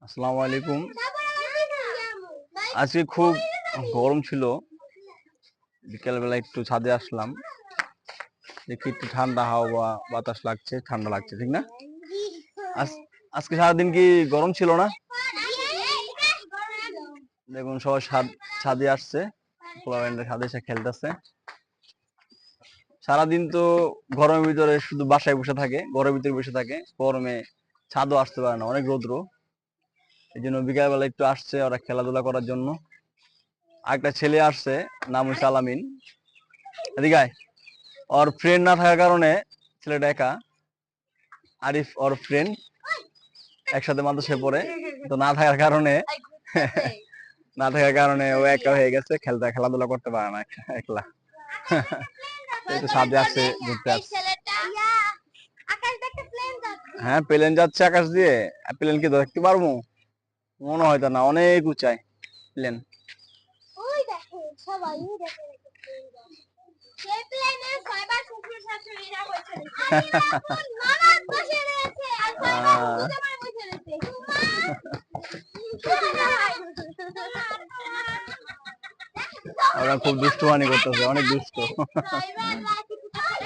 আসসালামু আলাইকুম। আজকে খুব গরম ছিল, বিকেলবেলা একটু ছাদে আসলাম, দেখি একটু ঠান্ডা হাওয়া বাতাস লাগছে, ঠান্ডা লাগছে, ঠিক না? আজকে সারাদিন কি গরম ছিল না? দেখুন সবাই ছাদে আসছে, ছাদে এসে খেলতেছে। সারাদিন তো গরমের ভিতরে শুধু বাসায় বসে থাকে, ঘরের ভিতরে বসে থাকে, গরমে ছাদও আসতে পারে না, অনেক রৌদ্র। এই জন্য বিকালবেলা একটু আসছে ওরা খেলাধুলা করার জন্য। আরেকটা ছেলে আসছে, নাম হচ্ছে আলামিন। এদিকে আয়। ওর ফ্রেন্ড না থাকার কারণে ছেলেটা একা। আরিফ ওর ফ্রেন্ড, একসাথে মাদ্রাসায় পড়ে, তো না থাকার কারণে ও একা হয়ে গেছে, খেলাধুলা করতে পারে না একলা। একটু ছাদে আসছে, ঘুরতে আসছে। হ্যাঁ, প্লেন যাচ্ছে আকাশ দিয়ে। প্লেন কি দেখতে পারবো? মনে হয় না, অনেক উঁচাই প্লেন। ওরা খুব দুষ্টুমানি করতেছে, অনেক দুষ্ট।